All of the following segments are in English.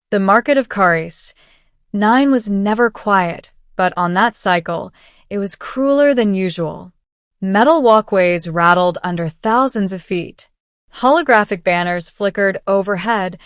The market of Caris. 9 was never quiet, but on that cycle, it was crueler than usual. Metal walkways rattled under thousands of feet. Holographic banners flickered overhead,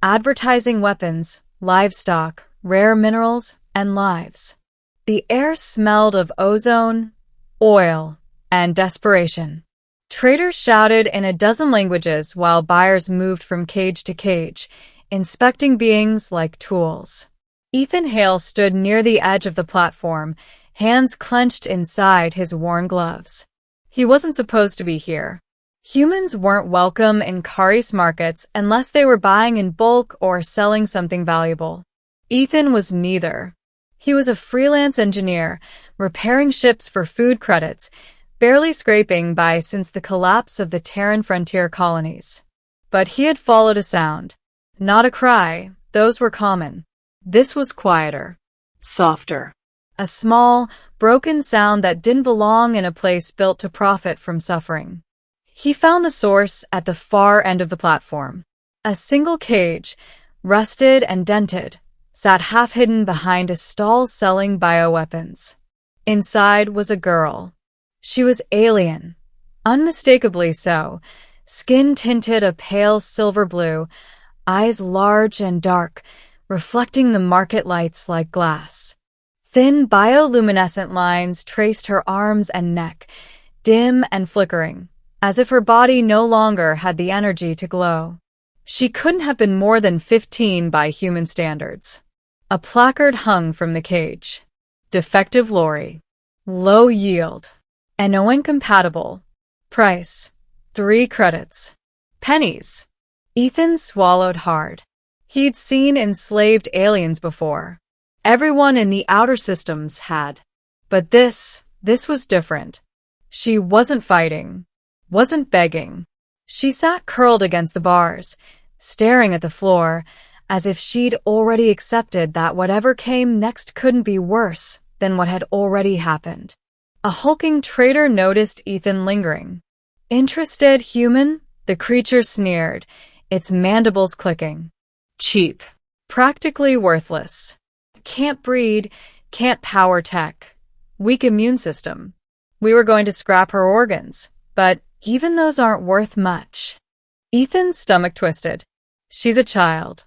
advertising weapons, livestock, rare minerals, and lives. The air smelled of ozone, oil, and desperation. Traders shouted in a dozen languages while buyers moved from cage to cage, inspecting beings like tools. Ethan Hale stood near the edge of the platform, hands clenched inside his worn gloves. He wasn't supposed to be here. Humans weren't welcome in Caris markets unless they were buying in bulk or selling something valuable. Ethan was neither. He was a freelance engineer, repairing ships for food credits, barely scraping by since the collapse of the Terran frontier colonies. But he had followed a sound. Not a cry, those were common. This was quieter, softer. A small, broken sound that didn't belong in a place built to profit from suffering. He found the source at the far end of the platform. A single cage, rusted and dented, sat half-hidden behind a stall selling bioweapons. Inside was a girl. She was alien, unmistakably so, skin tinted a pale silver blue, eyes large and dark, reflecting the market lights like glass. Thin bioluminescent lines traced her arms and neck, dim and flickering, as if her body no longer had the energy to glow. She couldn't have been more than 15 by human standards. A placard hung from the cage. Defective lorry. Low yield. NO incompatible. Price. 3 credits. Pennies. Ethan swallowed hard. He'd seen enslaved aliens before. Everyone in the outer systems had. But this was different. She wasn't fighting, wasn't begging. She sat curled against the bars, staring at the floor, as if she'd already accepted that whatever came next couldn't be worse than what had already happened. A hulking trader noticed Ethan lingering. Interested, human? The creature sneered, its mandibles clicking. Cheap. Practically worthless. Can't breed, can't power tech. Weak immune system. We were going to scrap her organs, but even those aren't worth much. Ethan's stomach twisted. She's a child.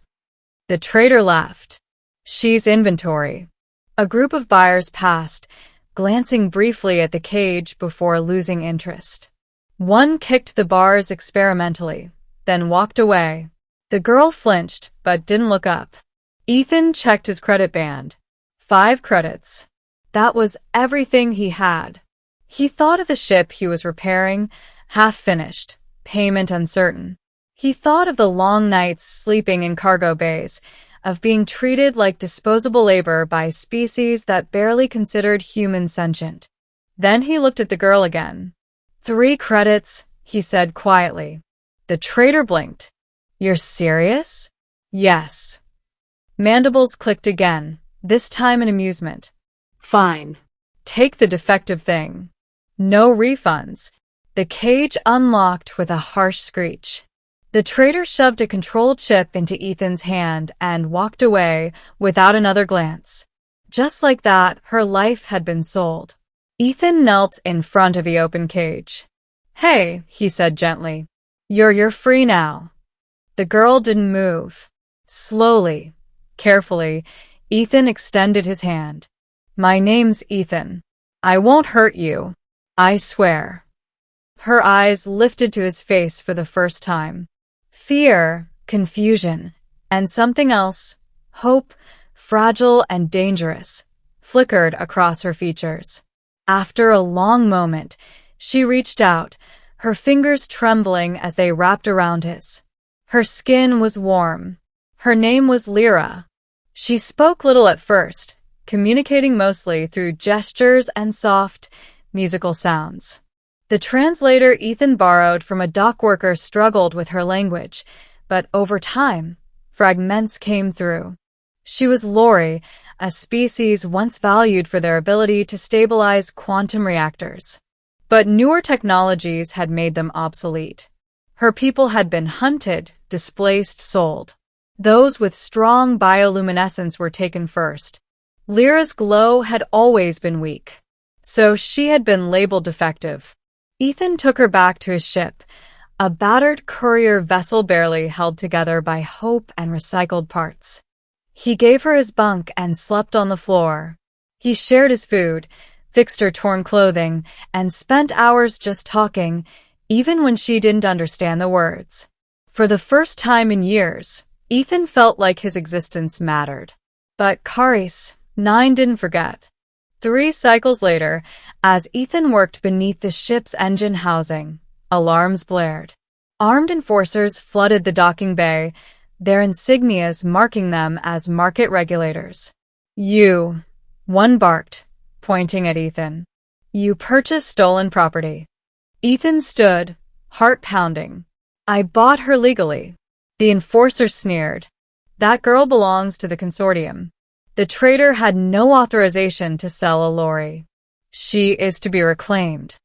The trader laughed. She's inventory. A group of buyers passed, glancing briefly at the cage before losing interest. One kicked the bars experimentally, then walked away. The girl flinched, but didn't look up. Ethan checked his credit band. 5 credits. That was everything he had. He thought of the ship he was repairing, half-finished, payment uncertain. He thought of the long nights sleeping in cargo bays, of being treated like disposable labor by species that barely considered human sentient. Then he looked at the girl again. 3 credits, he said quietly. The trader blinked. You're serious? Yes. Mandibles clicked again, this time in amusement. Fine. Take the defective thing. No refunds. The cage unlocked with a harsh screech. The trader shoved a control chip into Ethan's hand and walked away without another glance. Just like that, her life had been sold. Ethan knelt in front of the open cage. Hey, he said gently. You're free now. The girl didn't move. Slowly, carefully, Ethan extended his hand. My name's Ethan. I won't hurt you. I swear. Her eyes lifted to his face for the first time. Fear, confusion, and something else, hope, fragile and dangerous, flickered across her features. After a long moment, she reached out, her fingers trembling as they wrapped around his. Her skin was warm. Her name was Lyra. She spoke little at first, communicating mostly through gestures and soft, musical sounds. The translator Ethan borrowed from a dock worker struggled with her language, but over time, fragments came through. She was Lori, a species once valued for their ability to stabilize quantum reactors. But newer technologies had made them obsolete. Her people had been hunted, displaced, sold. Those with strong bioluminescence were taken first. Lyra's glow had always been weak, so she had been labeled defective. Ethan took her back to his ship, a battered courier vessel barely held together by hope and recycled parts. He gave her his bunk and slept on the floor. He shared his food, fixed her torn clothing, and spent hours just talking, even when she didn't understand the words. For the first time in years, Ethan felt like his existence mattered. But Caris, 9 didn't forget. 3 cycles later, as Ethan worked beneath the ship's engine housing, alarms blared. Armed enforcers flooded the docking bay, their insignias marking them as market regulators. "You," one barked, pointing at Ethan. "You purchased stolen property." Ethan stood, heart pounding. "I bought her legally." The enforcer sneered. "That girl belongs to the consortium. The trader had no authorization to sell a lorry. She is to be reclaimed."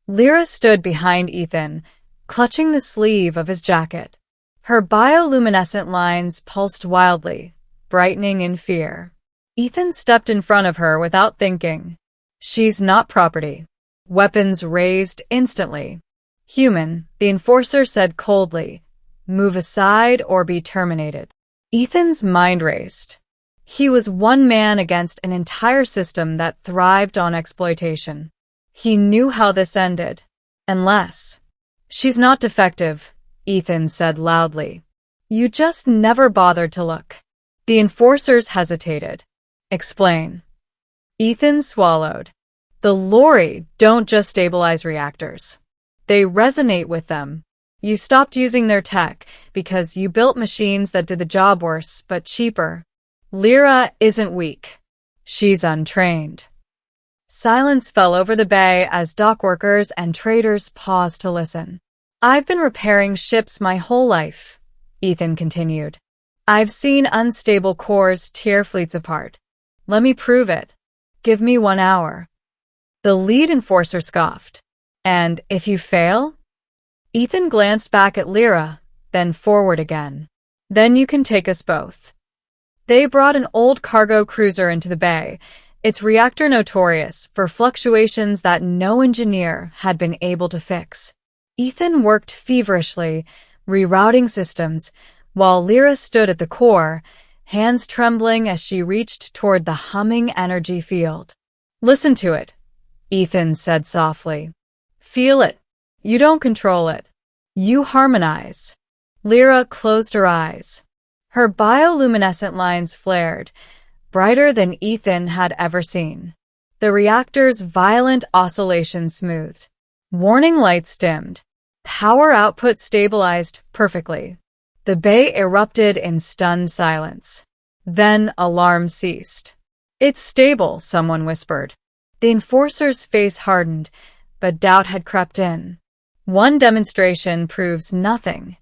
Lyra stood behind Ethan, clutching the sleeve of his jacket. Her bioluminescent lines pulsed wildly, brightening in fear. Ethan stepped in front of her without thinking. "She's not property." Weapons raised instantly. "Human," the enforcer said coldly. "Move aside or be terminated." Ethan's mind raced. He was one man against an entire system that thrived on exploitation. He knew how this ended. "Unless." "She's not defective," Ethan said loudly. "You just never bothered to look." The enforcers hesitated. "Explain." Ethan swallowed. "The lorry don't just stabilize reactors. They resonate with them. You stopped using their tech because you built machines that did the job worse but cheaper. Lyra isn't weak. She's untrained." Silence fell over the bay as dockworkers and traders paused to listen. "I've been repairing ships my whole life," Ethan continued. "I've seen unstable cores tear fleets apart. Let me prove it. Give me 1 hour." The lead enforcer scoffed. "And if you fail?" Ethan glanced back at Lyra, then forward again. "Then you can take us both." They brought an old cargo cruiser into the bay, its reactor notorious for fluctuations that no engineer had been able to fix. Ethan worked feverishly, rerouting systems, while Lyra stood at the core, hands trembling as she reached toward the humming energy field. "Listen to it," Ethan said softly. "Feel it. You don't control it. You harmonize." Lyra closed her eyes. Her bioluminescent lines flared, brighter than Ethan had ever seen. The reactor's violent oscillation smoothed. Warning lights dimmed. Power output stabilized perfectly. The bay erupted in stunned silence. Then alarms ceased. "It's stable," someone whispered. The enforcer's face hardened, but doubt had crept in. "One demonstration proves nothing."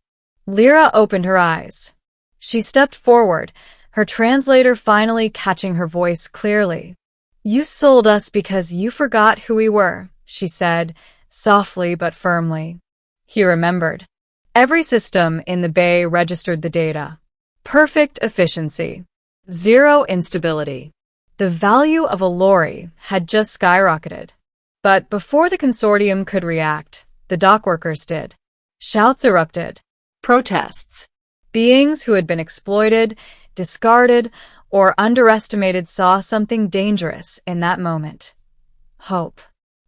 Lyra opened her eyes. She stepped forward, her translator finally catching her voice clearly. "You sold us because you forgot who we were," she said, softly but firmly. He remembered. Every system in the bay registered the data. Perfect efficiency. Zero instability. The value of a lorry had just skyrocketed. But before the consortium could react, the dockworkers did. Shouts erupted. Protests. Beings who had been exploited, discarded, or underestimated saw something dangerous in that moment. Hope.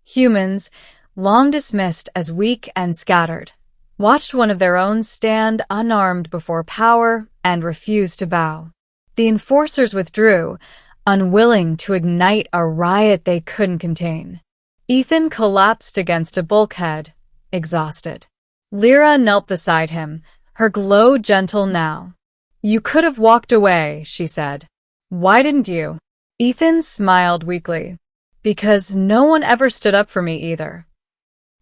Humans, long dismissed as weak and scattered, watched one of their own stand unarmed before power and refused to bow. The enforcers withdrew, unwilling to ignite a riot they couldn't contain. Ethan collapsed against a bulkhead, exhausted. Lyra knelt beside him, her glow gentle now. "You could have walked away," she said. "Why didn't you?" Ethan smiled weakly. "Because no one ever stood up for me either."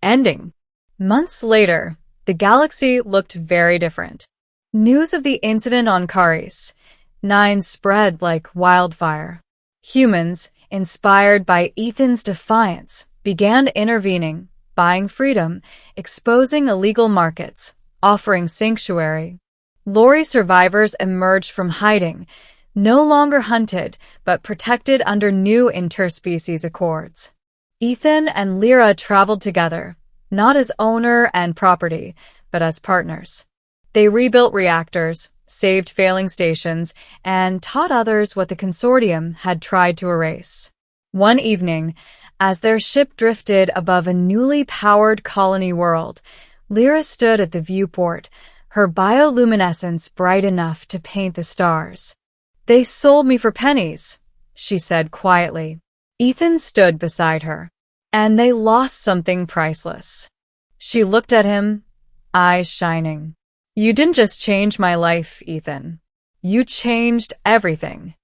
Ending. Months later, the galaxy looked very different. News of the incident on Caris 9 spread like wildfire. Humans, inspired by Ethan's defiance, began intervening, buying freedom, exposing illegal markets, offering sanctuary. Lori survivors emerged from hiding, no longer hunted, but protected under new interspecies accords. Ethan and Lyra traveled together, not as owner and property, but as partners. They rebuilt reactors, saved failing stations, and taught others what the consortium had tried to erase. One evening, as their ship drifted above a newly powered colony world, Lyra stood at the viewport, her bioluminescence bright enough to paint the stars. "They sold me for pennies," she said quietly. Ethan stood beside her. "And they lost something priceless." She looked at him, eyes shining. "You didn't just change my life, Ethan. You changed everything."